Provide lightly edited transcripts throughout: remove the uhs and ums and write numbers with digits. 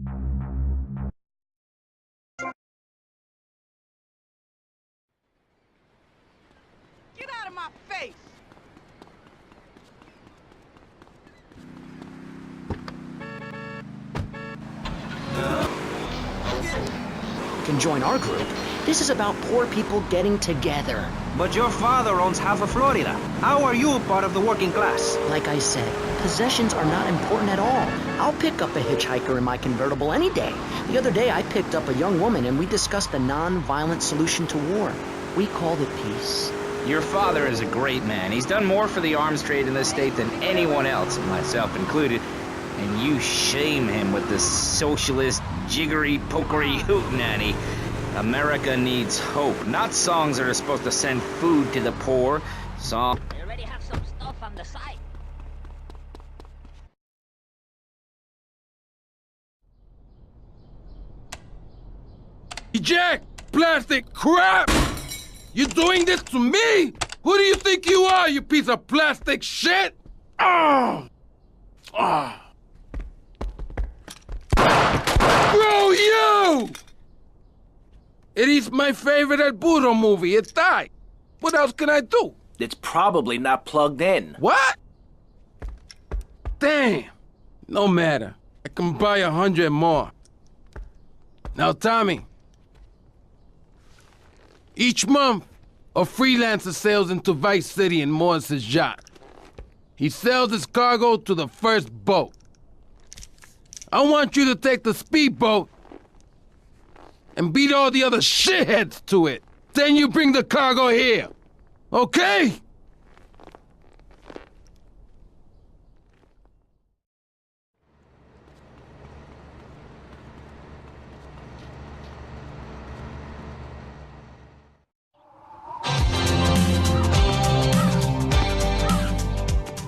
Get out of my face! Can join our group. This is about poor people getting together. But your father owns half of Florida. How are you part of the working class? Like I said, possessions are not important at all. I'll pick up a hitchhiker in my convertible any day. The other day I picked up a young woman and we discussed a non-violent solution to war. We called it peace. Your father is a great man. He's done more for the arms trade in this state than anyone else, myself included. And you shame him with this socialist, jiggery-pokery hootenanny. America needs hope, not songs that are supposed to send food to the poor. We already have some stuff on the side. Eject! Plastic crap! You doing this to me? Who do you think you are, you piece of plastic shit? Oh! Oh! Bro, you! It is my favorite El Burro movie. It died. What else can I do? It's probably not plugged in. What? Damn. No matter. I can buy 100 more. Now, Tommy. Each month, a freelancer sails into Vice City in Morris's yacht. He sells his cargo to the first boat. I want you to take the speedboat and beat all the other shitheads to it. Then you bring the cargo here. Okay?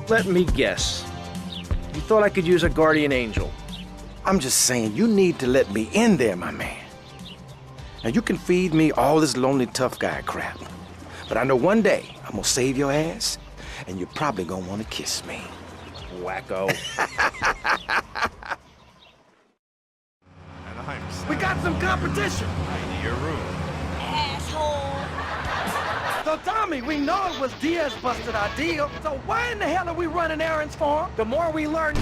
Let me guess. You thought I could use a guardian angel. I'm just saying, you need to let me in there, my man. Now, you can feed me all this lonely tough guy crap, but I know one day I'm gonna save your ass, and you're probably gonna want to kiss me. Wacko. We got some competition. Asshole! So, Tommy, we know it was Diaz busted our deal, so why in the hell are we running errands for him? The more we learn...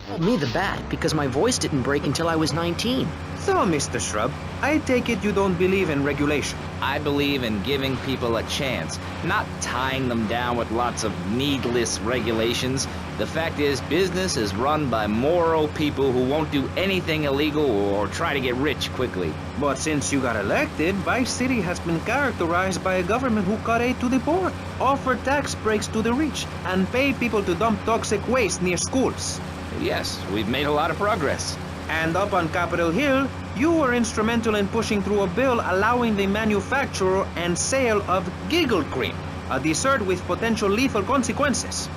Called me the bat because my voice didn't break until I was 19. So, Mr. Shrub, I take it you don't believe in regulation. I believe in giving people a chance, not tying them down with lots of needless regulations. The fact is, business is run by moral people who won't do anything illegal or try to get rich quickly. But since you got elected, Vice City has been characterized by a government who cut aid to the poor, offer tax breaks to the rich, and pay people to dump toxic waste near schools. Yes, we've made a lot of progress. And up on Capitol Hill, you were instrumental in pushing through a bill allowing the manufacture and sale of giggle cream, a dessert with potential lethal consequences.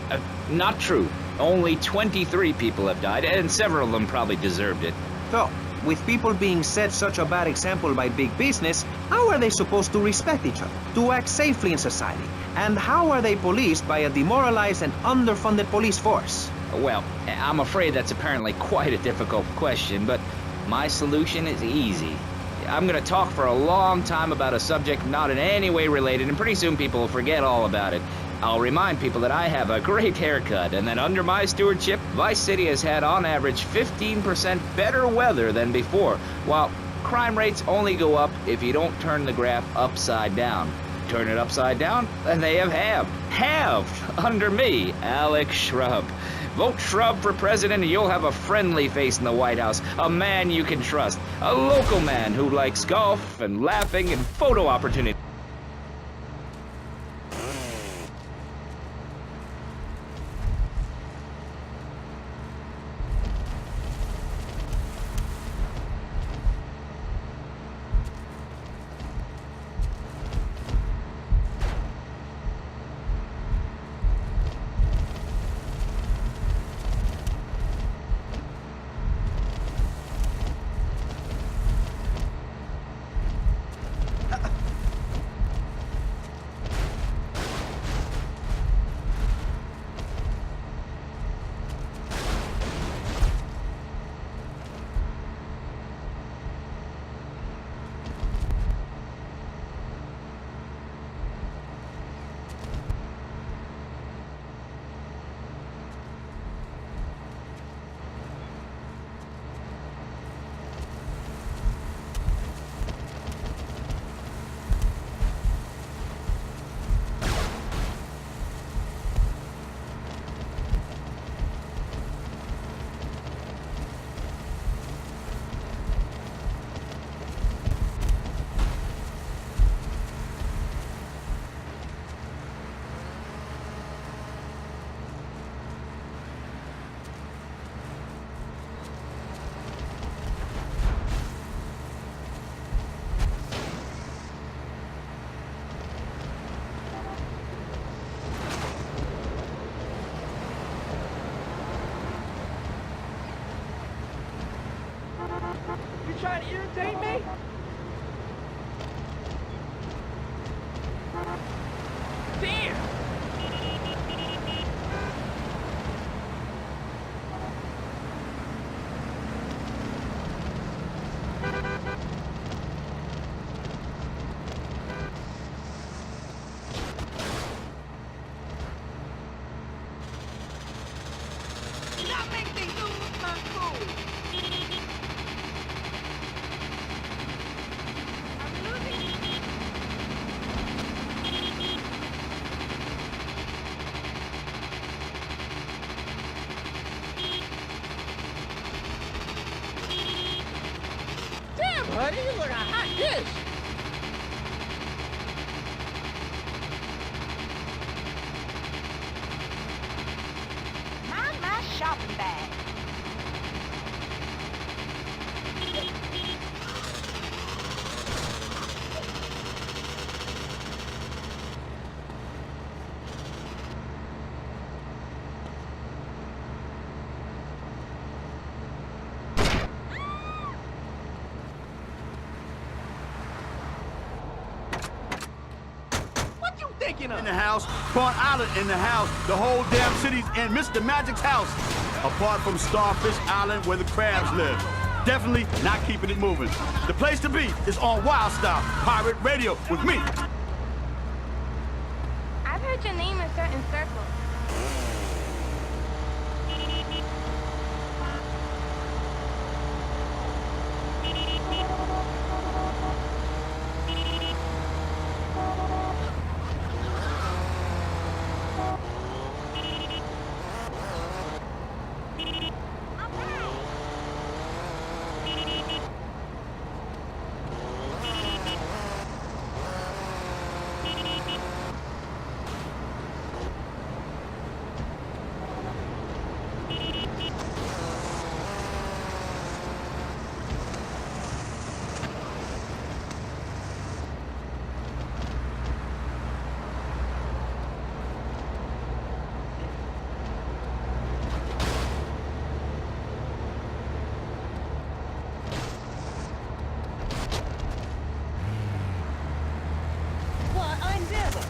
Not true. Only 23 people have died, and several of them probably deserved it. So, with people being set such a bad example by big business, how are they supposed to respect each other, to act safely in society? And how are they policed by a demoralized and underfunded police force? Well, I'm afraid that's apparently quite a difficult question, but my solution is easy. I'm gonna talk for a long time about a subject not in any way related, and pretty soon people will forget all about it. I'll remind people that I have a great haircut, and that under my stewardship, Vice City has had on average 15% better weather than before, while crime rates only go up if you don't turn the graph upside down. Turn it upside down, and they have halved under me, Alex Shrub. Vote Shrub for president and you'll have a friendly face in the White House, a man you can trust, a local man who likes golf and laughing and photo opportunities. trying to irritate me? Damn! That makes me lose my cool. I'm losing. Damn, buddy, you look a hot dish. Mind my shopping bag. What you thinking of? In the house, Pawn Island in the house, the whole damn city's in Mr. Magic's house. Apart from Starfish Island where the crabs live. Definitely not keeping it moving. The place to be is on Wild Style, Pirate Radio with me. I've heard your name in certain circles. Well, I never.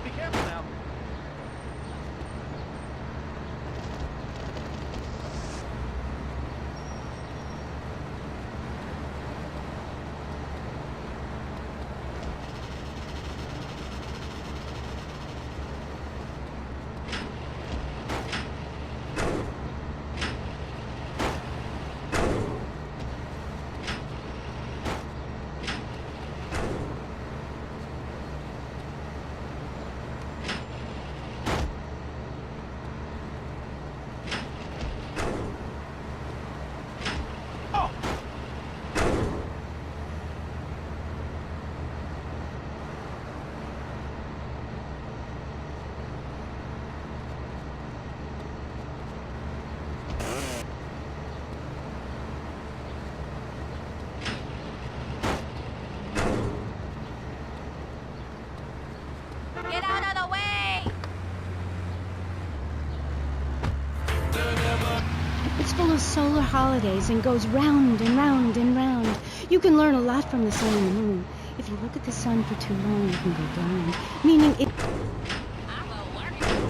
Be careful now. Get out of the way! It's full of solar holidays and goes round and round and round. You can learn a lot from the sun and the moon. If you look at the sun for too long, you can go blind. Meaning it... I'm a worker.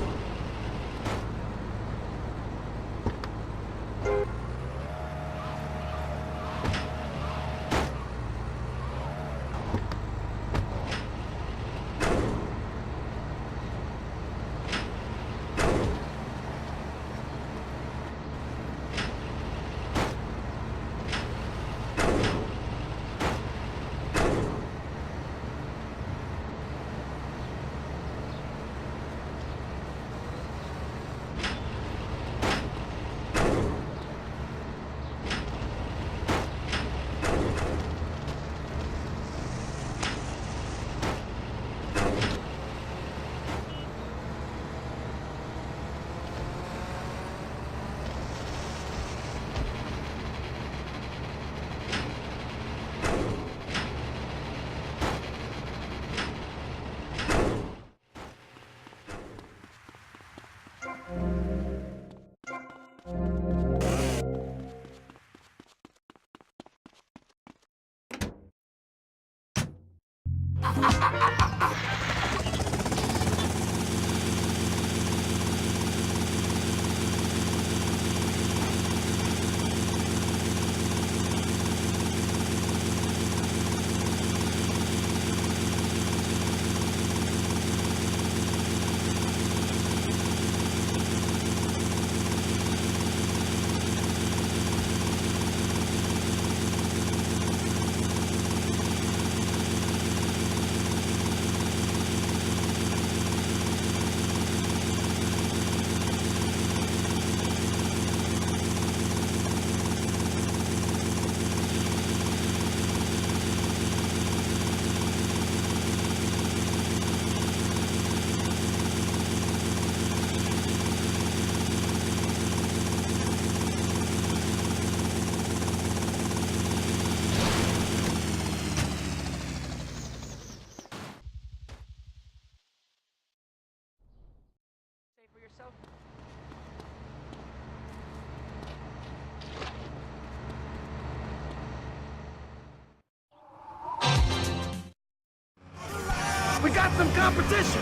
We got some competition.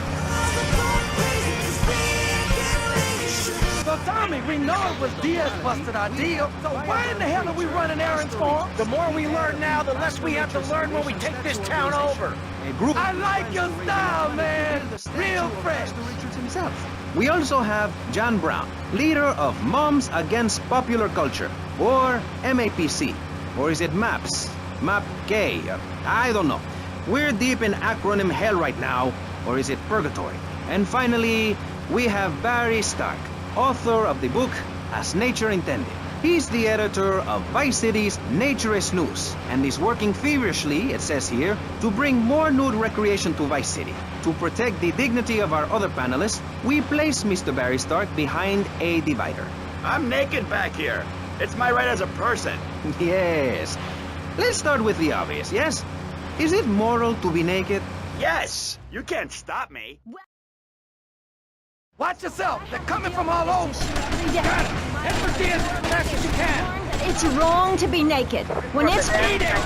So Tommy, we know it was Diaz busted our deal. So why in the hell are we running errands for him? The more we learn now, the less we have to learn when we take this town over. I like your style, man. Real fresh. We also have John Brown, leader of Moms Against Popular Culture, or MAPC. Or is it MAPS? MAP-K? I don't know. We're deep in acronym hell right now, or is it purgatory? And finally, we have Barry Stark, author of the book As Nature Intended. He's the editor of Vice City's Naturist News, and is working feverishly, it says here, to bring more nude recreation to Vice City. To protect the dignity of our other panelists, we place Mr. Barry Stark behind a divider. I'm naked back here. It's my right as a person. Yes. Let's start with the obvious, yes? Is it moral to be naked? Yes! You can't stop me. Watch yourself. They're coming from all over. Got it. Head for Diaz as fast as you can. It's wrong to be naked. When it's... Eat it!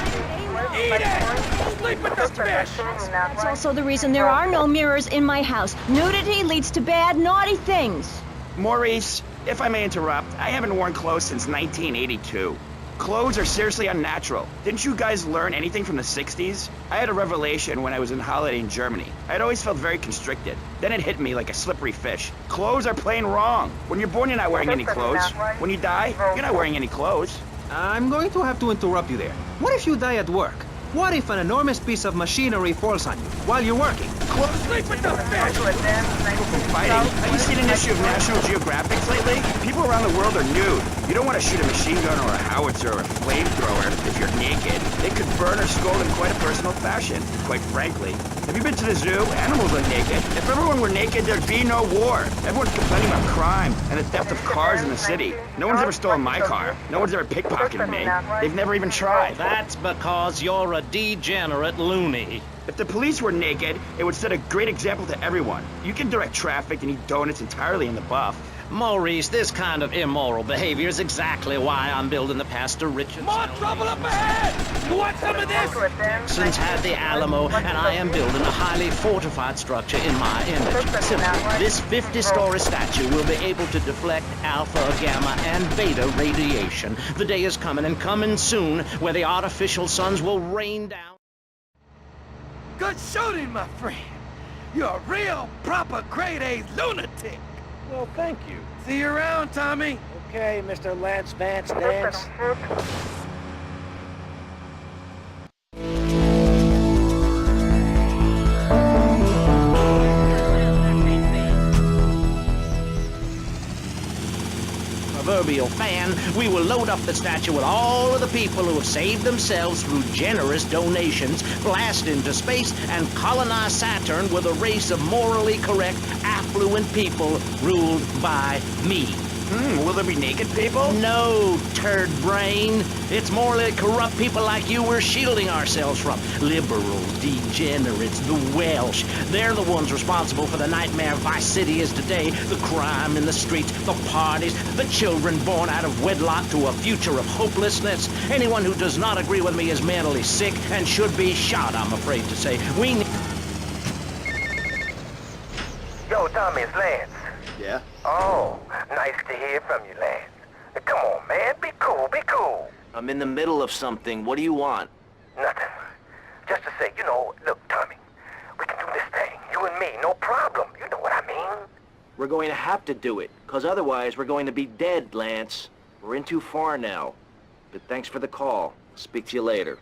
Eat it! Sleep with the fish! That's also the reason there are no mirrors in my house. Nudity leads to bad, naughty things. Maurice, if I may interrupt, I haven't worn clothes since 1982. Clothes are seriously unnatural. Didn't you guys learn anything from the 60s? I had a revelation when I was on holiday in Germany. I'd always felt very constricted. Then it hit me like a slippery fish. Clothes are plain wrong. When you're born, you're not wearing any clothes. When you die, you're not wearing any clothes. I'm going to have to interrupt you there. What if you die at work? What if an enormous piece of machinery falls on you while you're working? Sleep with the fish! Fighting. Have you seen an issue of National Geographic lately? People around the world are nude. You don't want to shoot a machine gun or a howitzer or a flamethrower if you're naked. It could burn or scold in quite a personal fashion, quite frankly. Have you been to the zoo? Animals are naked. If everyone were naked, there'd be no war. Everyone's complaining about crime and the theft of cars in the city. No one's ever stolen my car. No one's ever pickpocketed me. They've never even tried. That's because you're a degenerate loony. If the police were naked, it would set a great example to everyone. You can direct traffic and eat donuts entirely in the buff. Maurice, this kind of immoral behavior is exactly why I'm building the Pastor Richard. More trouble up ahead! You want some of this? Texans had the Alamo, and I am building a highly fortified structure in my image. Simply, this 50-story statue will be able to deflect alpha, gamma, and beta radiation. The day is coming, and coming soon, where the artificial suns will rain down. Good shooting, my friend. You're a real, proper, grade-A lunatic. Well, thank you. See you around, Tommy. Okay, Mr. Lance Vance Dance. Proverbial fan, we will load up the statue with all of the people who have saved themselves through generous donations, blast into space, and colonize Saturn with a race of morally correct, affluent people ruled by me. Will there be naked people? No, turd brain. It's morally corrupt people like you we're shielding ourselves from. Liberals, degenerates, the Welsh. They're the ones responsible for the nightmare Vice City is today. The crime in the streets, the parties, the children born out of wedlock to a future of hopelessness. Anyone who does not agree with me is mentally sick and should be shot, I'm afraid to say. We need... Tommy, it's Lance. Yeah? Oh, nice to hear from you, Lance. Come on, man. Be cool, be cool. I'm in the middle of something. What do you want? Nothing. Just to say, look, Tommy, we can do this thing. You and me, no problem. You know what I mean? We're going to have to do it, because otherwise we're going to be dead, Lance. We're in too far now. But thanks for the call. Speak to you later.